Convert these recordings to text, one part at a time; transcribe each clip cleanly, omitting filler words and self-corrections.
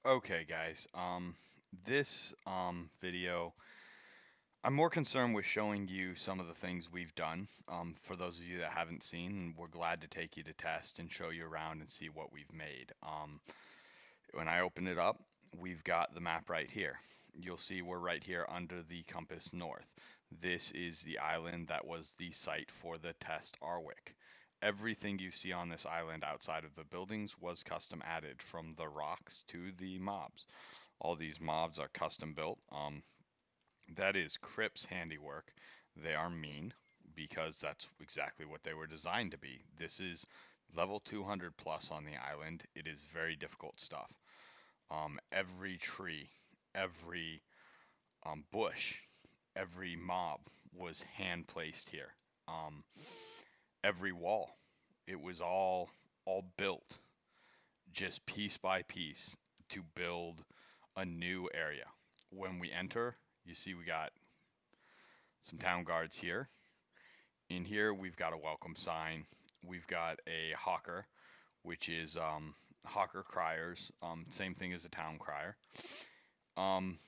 Okay, guys. This video, I'm more concerned with showing you some of the things we've done. For those of you that haven't seen, we're glad to take you to test and show you around and see what we've made. When I open it up, we've got the map right here. You'll see we're right here under the compass north. This is the island that was the site for the test Arwick. Everything you see on this island outside of the buildings was custom added, from the rocks to the mobs. All these mobs are custom built. That is Crip's handiwork. They are mean because that's exactly what they were designed to be. This is level 200 plus on the island. It is very difficult stuff. Every tree, every bush, every mob was hand placed here. Um, every wall, it was all built just piece by piece to build a new area. When we enter, you see we got some town guards here. In here, we've got a welcome sign. We've got a hawker, which is hawker criers, same thing as a town crier. Um,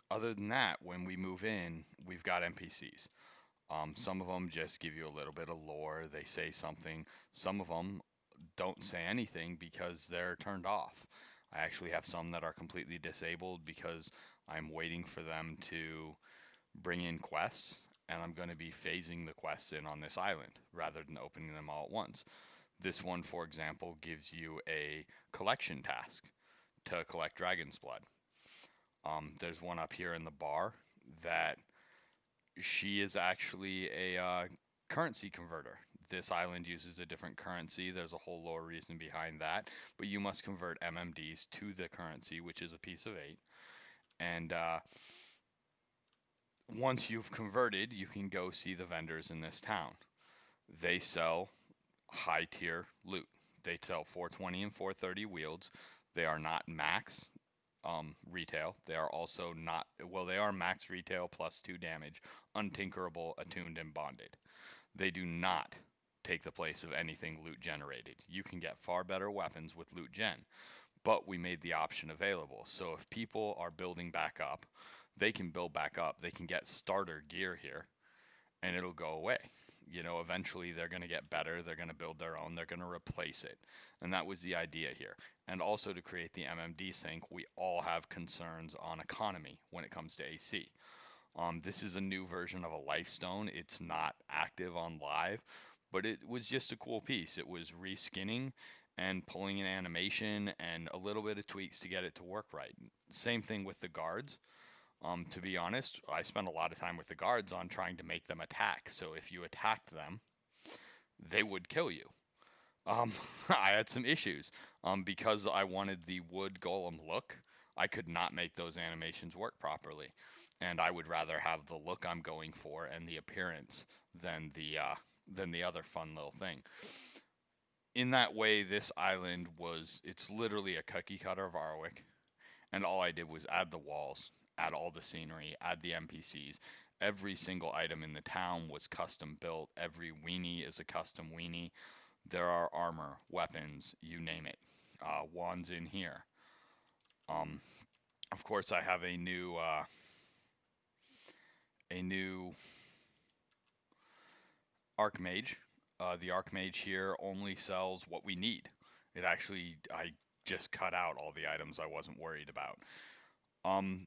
Other than that, when we move in, we've got NPCs. Some of them just give you a little bit of lore. They say something. Some of them don't say anything because they're turned off. I actually have some that are completely disabled because I'm waiting for them to bring in quests, and I'm going to be phasing the quests in on this island rather than opening them all at once. This one, for example, gives you a collection task to collect dragon's blood. There's one up here in the bar that she is actually a currency converter. This island uses a different currency. There's a whole lore reason behind that, but you must convert MMDs to the currency, which is a piece of 8. And once you've converted, you can go see the vendors in this town. They sell high tier loot. They sell 420 and 430 wields. They are not max retail. They are also not, well, they are max retail plus 2 damage, untinkerable, attuned, and bonded. They do not take the place of anything loot generated. You can get far better weapons with loot gen, but we made the option available. So if people are building back up, they can build back up. They can get starter gear here and it'll go away. You know, eventually they're going to get better. They're going to build their own. They're going to replace it. And that was the idea here. And also to create the MMD sync, we all have concerns on economy when it comes to AC. This is a new version of a Lifestone. It's not active on live, but it was just a cool piece. It was reskinning and pulling an animation and a little bit of tweaks to get it to work right. Same thing with the guards. To be honest, I spent a lot of time with the guards on trying to make them attack. So if you attacked them, they would kill you. Um, I had some issues. Because I wanted the wood golem look, I could not make those animations work properly. And I would rather have the look I'm going for and the appearance than the other fun little thing. In that way, this island it's literally a cookie cutter of Arwick, and all I did was add the walls, add all the scenery, add the NPCs. Every single item in the town was custom built. Every weenie is a custom weenie. There are armor, weapons, you name it. Wands in here. Um, of course, I have a new Archmage. The Archmage here only sells what we need. I just cut out all the items I wasn't worried about. Um,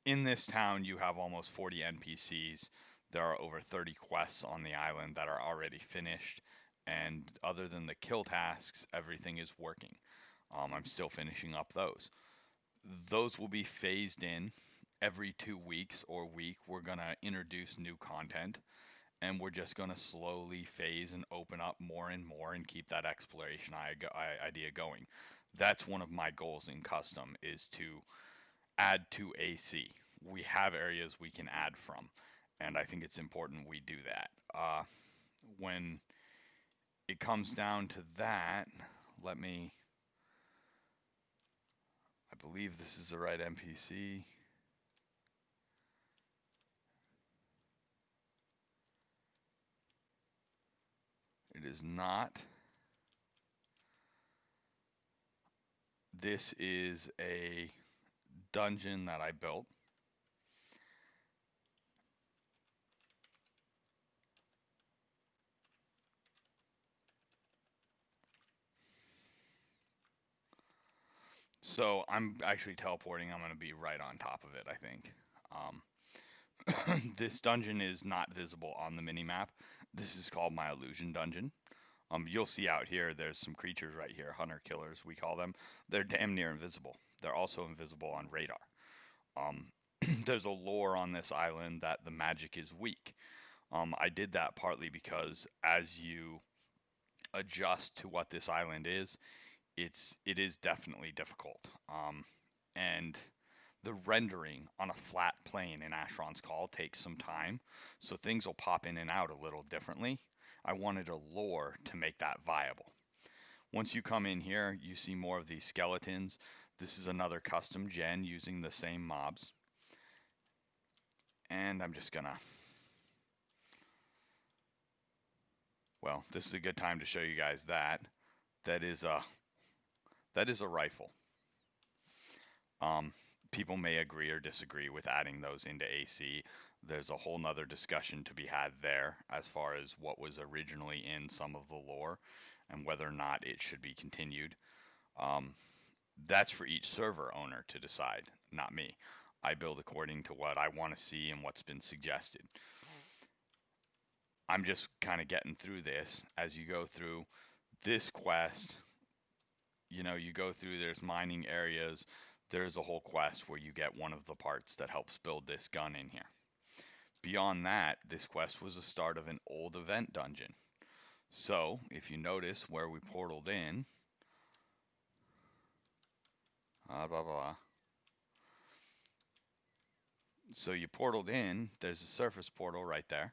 in this town, you have almost 40 NPCs. There are over 30 quests on the island that are already finished. And other than the kill tasks, everything is working. I'm still finishing up those. Those will be phased in every 2 weeks or week. We're going to introduce new content and we're just going to slowly phase and open up more and more and keep that exploration idea going. That's one of my goals in custom, is to add to AC. We have areas we can add from, and I think it's important we do that. When it comes down to that, let me, I believe this is the right NPC. It is not. This is a dungeon that I built. So I'm actually teleporting. I'm going to be right on top of it, I think. This dungeon is not visible on the minimap. This is called my illusion dungeon. You'll see out here, there's some creatures right here, hunter killers, we call them. They're damn near invisible. They're also invisible on radar. Um, there's a lore on this island that the magic is weak. I did that partly because as you adjust to what this island is, it is definitely difficult. And the rendering on a flat plane in Ashron's Call takes some time, so things will pop in and out a little differently. I wanted a lore to make that viable. Once you come in here, you see more of these skeletons. This is another custom gen using the same mobs. And I'm just gonna, well, this is a good time to show you guys that. That is a rifle. Um, People may agree or disagree with adding those into AC. There's a whole nother discussion to be had there as far as what was originally in some of the lore and whether or not it should be continued. That's for each server owner to decide, not me. I build according to what I want to see and what's been suggested. I'm just kind of getting through this. As you go through this quest, you go through, there's mining areas, there's a whole quest where you get one of the parts that helps build this gun in here. Beyond that, this quest was the start of an old event dungeon. So, if you notice where we portaled in, blah blah. So you portaled in, there's a surface portal right there.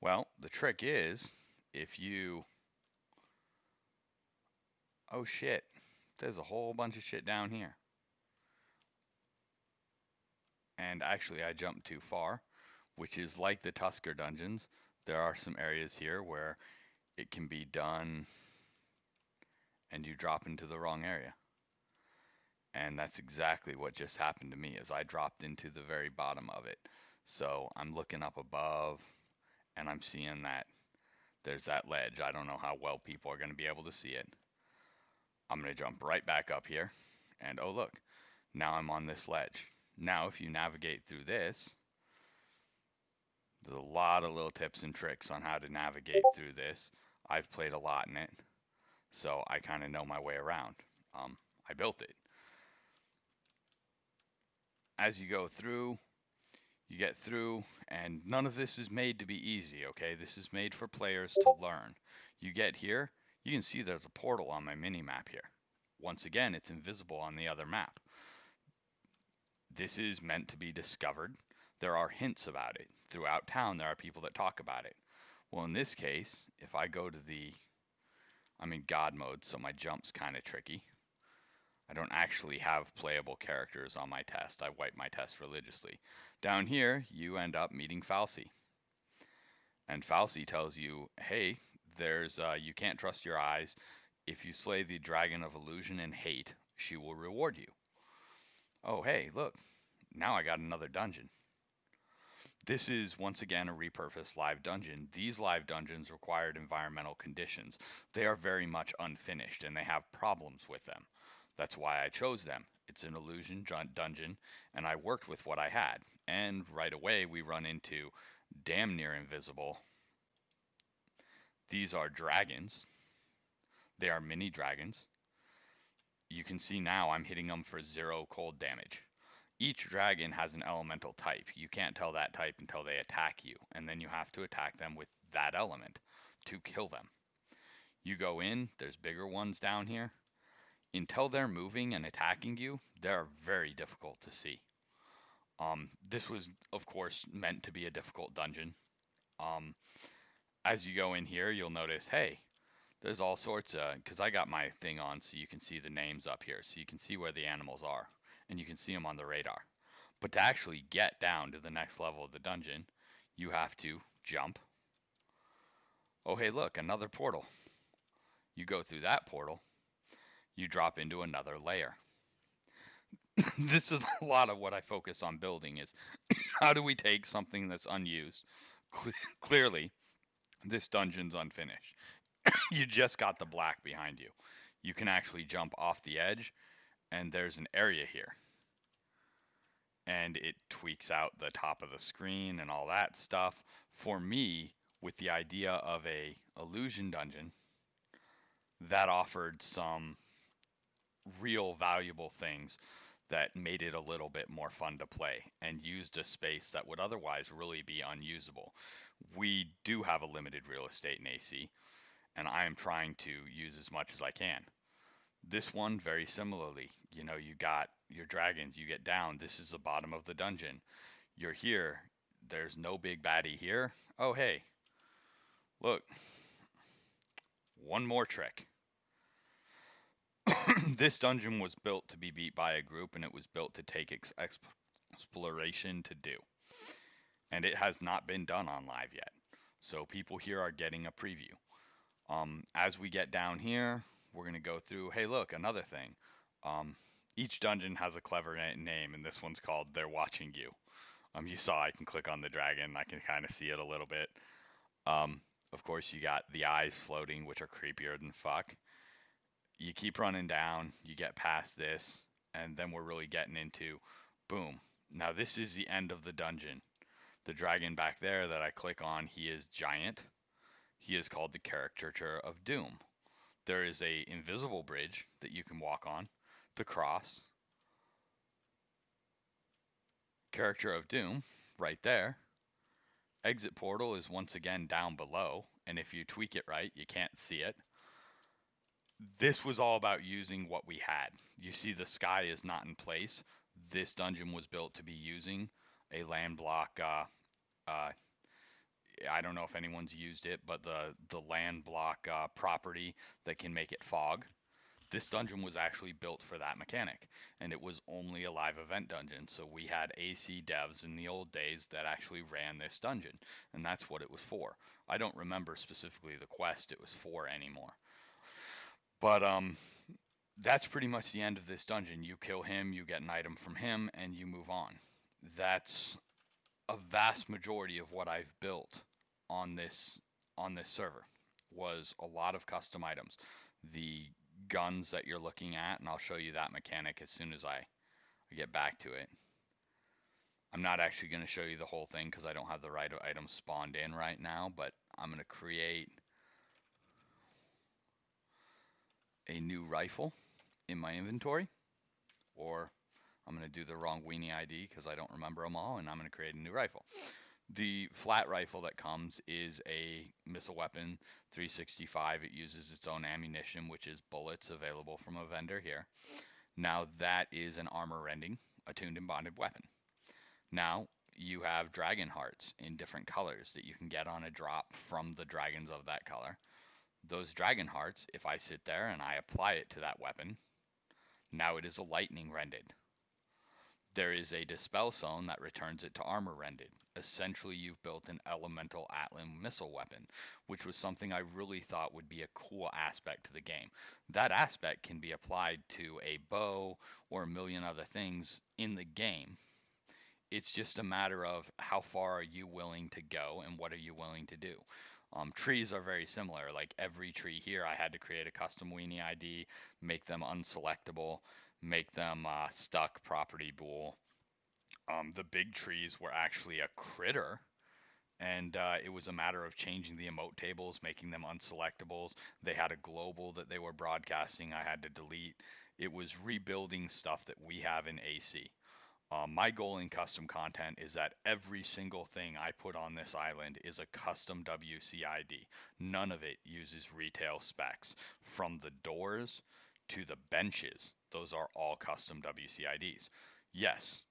Well, the trick is, if you, oh shit, there's a whole bunch of shit down here. And actually I jumped too far, which is like the Tusker dungeons. There are some areas here where it can be done and you drop into the wrong area. And that's exactly what just happened to me, is I dropped into the very bottom of it. So I'm looking up above and I'm seeing that there's that ledge. I don't know how well people are going to be able to see it. I'm going to jump right back up here and oh look, now I'm on this ledge. Now if you navigate through this, there's a lot of little tips and tricks on how to navigate through this. I've played a lot in it, so I kind of know my way around. I built it. As you go through, you get through, and none of this is made to be easy, okay? This is made for players to learn. You get here, you can see there's a portal on my mini map here. Once again, it's invisible on the other map. This is meant to be discovered. There are hints about it. Throughout town, there are people that talk about it. Well, in this case, if I go to I'm in God mode, so my jump's kind of tricky. I don't actually have playable characters on my test. I wipe my test religiously. Down here, you end up meeting Falsey. And Falsey tells you, hey, you can't trust your eyes. If you slay the dragon of illusion and hate, she will reward you. Oh, hey, look, now I got another dungeon. This is once again a repurposed live dungeon. These live dungeons required environmental conditions. They are very much unfinished and they have problems with them. That's why I chose them. It's an illusion dungeon and I worked with what I had. And right away we run into damn near invisible. These are dragons. They are mini dragons. You can see now I'm hitting them for 0 cold damage. Each dragon has an elemental type. You can't tell that type until they attack you, and then you have to attack them with that element to kill them. You go in, there's bigger ones down here. Until they're moving and attacking you, they're very difficult to see. This was, of course, meant to be a difficult dungeon. As you go in here, you'll notice, hey, there's all sorts of, because I got my thing on so you can see the names up here, so you can see where the animals are, and you can see them on the radar. But to actually get down to the next level of the dungeon, you have to jump. Oh, hey, look, another portal. You go through that portal. you drop into another layer. This is a lot of what I focus on building is how do we take something that's unused? Clearly, this dungeon's unfinished. You just got the black behind you. You can actually jump off the edge, and there's an area here. And it tweaks out the top of the screen and all that stuff. For me, with the idea of a illusion dungeon, that offered some real valuable things that made it a little bit more fun to play and used a space that would otherwise really be unusable. We do have a limited real estate in AC, and I am trying to use as much as I can. This one, very similarly, you got your dragons, you get down, this is the bottom of the dungeon. You're here, there's no big baddie here. Oh, hey, look, one more trick. This dungeon was built to be beat by a group, and it was built to take exploration to do. And it has not been done on live yet. So people here are getting a preview. As we get down here, we're going to go through, hey, look, another thing. Each dungeon has a clever name, and this one's called They're Watching You. You saw I can click on the dragon. I can kind of see it a little bit. Of course, you got the eyes floating, which are creepier than fuck. You keep running down, you get past this, and then we're really getting into, boom. Now this is the end of the dungeon. The dragon back there that I click on, he is giant. He is called the Caricature of Doom. There is a invisible bridge that you can walk on to cross. Caricature of Doom, right there. Exit portal is once again down below, and if you tweak it right, you can't see it. This was all about using what we had. You see the sky is not in place. This dungeon was built to be using a land block. I don't know if anyone's used it, but the land block property that can make it fog. This dungeon was actually built for that mechanic, and it was only a live event dungeon. So we had AC devs in the old days that actually ran this dungeon, and that's what it was for. I don't remember specifically the quest it was for anymore. But that's pretty much the end of this dungeon. You kill him, you get an item from him, and you move on. That's a vast majority of what I've built on this server was a lot of custom items. The guns that you're looking at, and I'll show you that mechanic as soon as I get back to it. I'm not actually going to show you the whole thing because I don't have the right items spawned in right now, but I'm going to create a new rifle in my inventory, or I'm going to do the wrong weenie ID because I don't remember them all, and I'm going to create a new rifle. The flat rifle that comes is a missile weapon 365. It uses its own ammunition, which is bullets available from a vendor here. Now that is an armor rending, attuned and bonded weapon. Now you have dragon hearts in different colors that you can get on a drop from the dragons of that color. Those dragon hearts, if I sit there and I apply it to that weapon, now it is a lightning rended. There is a dispel zone that returns it to armor rended. Essentially, you've built an elemental Atlan missile weapon, which was something I really thought would be a cool aspect to the game. That aspect can be applied to a bow or a million other things in the game. It's just a matter of how far are you willing to go and what are you willing to do. Trees are very similar. Like every tree here, I had to create a custom weenie ID, make them unselectable, make them stuck property bool. The big trees were actually a critter, and it was a matter of changing the emote tables, making them unselectables. They had a global that they were broadcasting I had to delete. It was rebuilding stuff that we have in AC. My goal in custom content is that every single thing I put on this island is a custom WCID. None of it uses retail specs. From the doors to the benches, those are all custom WCIDs. Yes,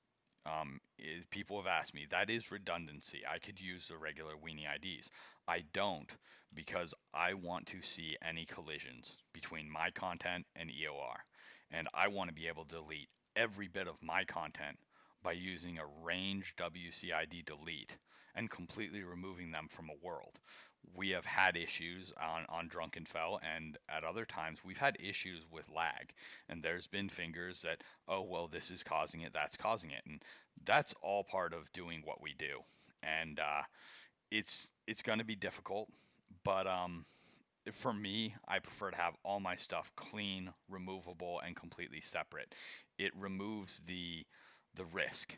people have asked me, that is redundancy. I could use the regular weenie IDs. I don't, because I want to see any collisions between my content and EOR. And I want to be able to delete every bit of my content by using a range WCID delete and completely removing them from a world. We have had issues on Drunken Fell, and at other times we've had issues with lag. And there's been fingers that, oh, well, this is causing it, that's causing it. And that's all part of doing what we do. And it's going to be difficult, but for me, I prefer to have all my stuff clean, removable, and completely separate. It removes the risk,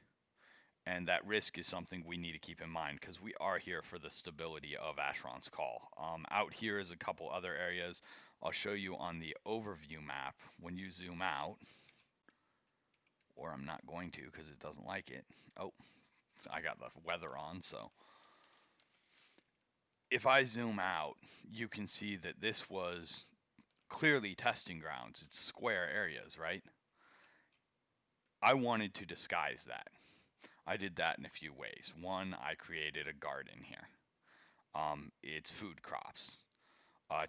and that risk is something we need to keep in mind because we are here for the stability of Asheron's Call. Out here is a couple other areas. I'll show you on the overview map. When you zoom out, or I'm not going to because it doesn't like it. Oh, I got the weather on, so if I zoom out, you can see that this was clearly testing grounds. It's square areas, right? I wanted to disguise that. I did that in a few ways. One, I created a garden here. It's food crops.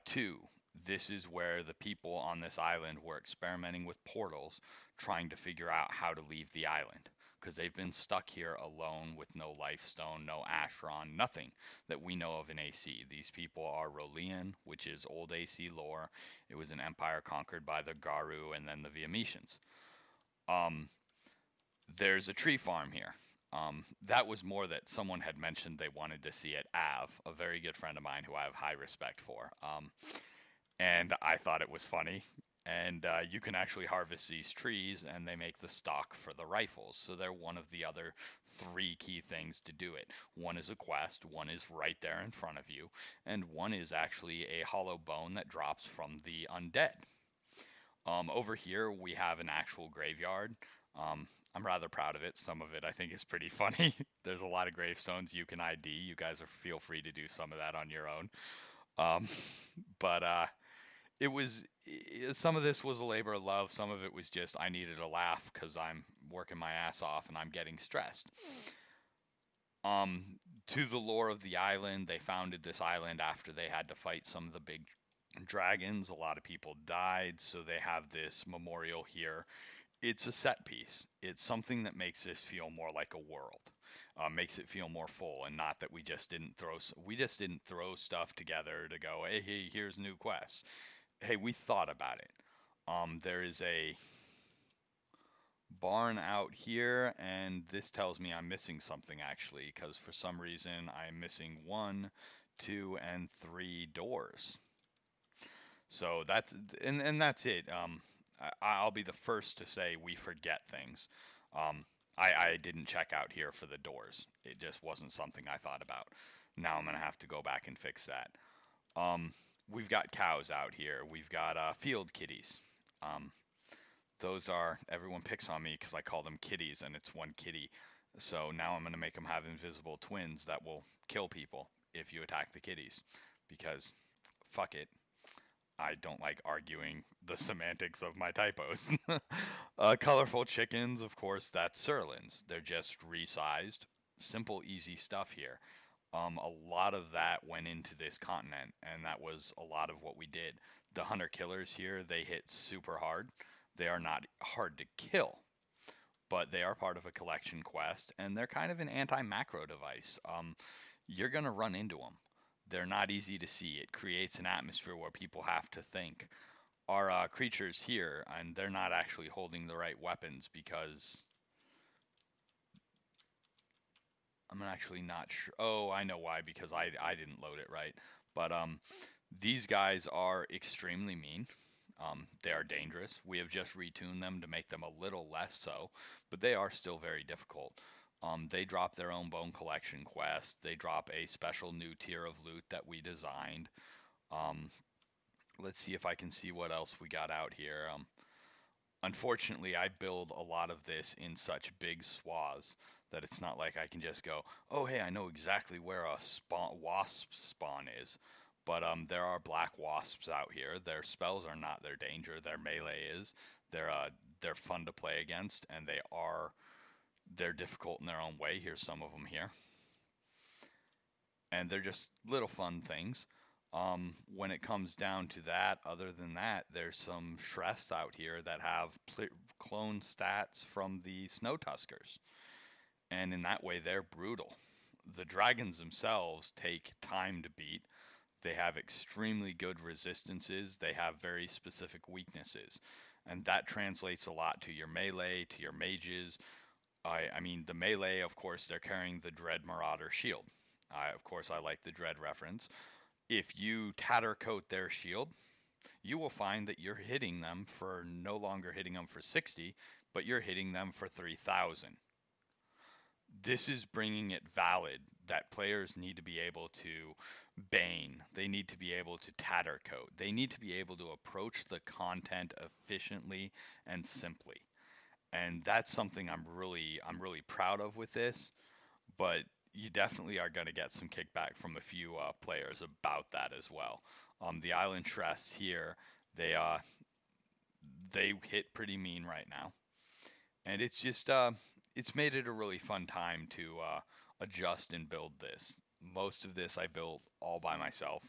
Two, this is where the people on this island were experimenting with portals, trying to figure out how to leave the island. Because they've been stuck here alone with no lifestone, no Asheron, nothing that we know of in AC. These people are Rolean, which is old AC lore. It was an empire conquered by the Garu and then the Viametians. Um, there's a tree farm here. That was more that someone had mentioned they wanted to see at Av, a very good friend of mine who I have high respect for. And I thought it was funny. And you can actually harvest these trees, and they make the stock for the rifles. So they're one of the other three key things to do it. One is a quest, one is right there in front of you, and one is actually a hollow bone that drops from the undead. Over here, we have an actual graveyard. I'm rather proud of it. Some of it I think is pretty funny. There's a lot of gravestones you can ID. You guys feel free to do some of that on your own. Um, but it was some of this was a labor of love. Some of it was just I needed a laugh because I'm working my ass off and I'm getting stressed. Um, to the lore of the island, they founded this island after they had to fight some of the big dragons. A lot of people died, so they have this memorial here. It's a set piece. It's something that makes this feel more like a world, makes it feel more full, and not that we just didn't throw stuff together to go, hey, here's new quests. Hey, we thought about it. There is a barn out here, and this tells me I'm missing something actually, because for some reason I'm missing 1, 2, and 3 doors. So that's it. I'll be the first to say we forget things. I didn't check out here for the doors. It just wasn't something I thought about. Now I'm gonna have to go back and fix that. Um, we've got cows out here. We've got field kitties. Um, those are everyone picks on me because I call them kitties and it's one kitty. So now I'm gonna make them have invisible twins that will kill people if you attack the kitties because fuck it. I don't like arguing the semantics of my typos. Colorful chickens, of course, that's Surlins. They're just resized. Simple, easy stuff here. A lot of that went into this continent, and that was a lot of what we did. The hunter killers here, they hit super hard. They are not hard to kill, but they are part of a collection quest, and they're kind of an anti-macro device. You're gonna run into them. They're not easy to see. It creates an atmosphere where people have to think. Our creatures here, and they're not actually holding the right weapons because I'm actually not sure. Oh, I know why, because I didn't load it right. But these guys are extremely mean. They are dangerous. We have just retuned them to make them a little less so, but they are still very difficult. They drop their own bone collection quest. They drop a special new tier of loot that we designed. Um, let's see if I can see what else we got out here. Unfortunately, I build a lot of this in such big swaths that it's not like I can just go, oh, hey, I know exactly where a wasp spawn is. But there are black wasps out here. Their spells are not their danger. Their melee is. They're fun to play against, and they're difficult in their own way. Here's some of them here, and they're just little fun things. When it comes down to that, other than that, there's some Shrest out here that have clone stats from the Snow Tuskers, and in that way, they're brutal. The dragons themselves take time to beat. They have extremely good resistances. They have very specific weaknesses. And that translates a lot to your melee, to your mages. I mean, the melee, of course, they're carrying the Dread Marauder shield. Of course, I like the Dread reference. If you tatter coat their shield, you will find that you're hitting them for no longer hitting them for 60, but you're hitting them for 3,000. This is bringing it valid that players need to be able to bane. They need to be able to tatter coat. They need to be able to approach the content efficiently and simply. And that's something I'm really proud of with this, but you definitely are going to get some kickback from a few players about that as well. The Island Shrest here, they uh, they hit pretty mean right now, and it's made it a really fun time to adjust and build this. Most of this I built all by myself.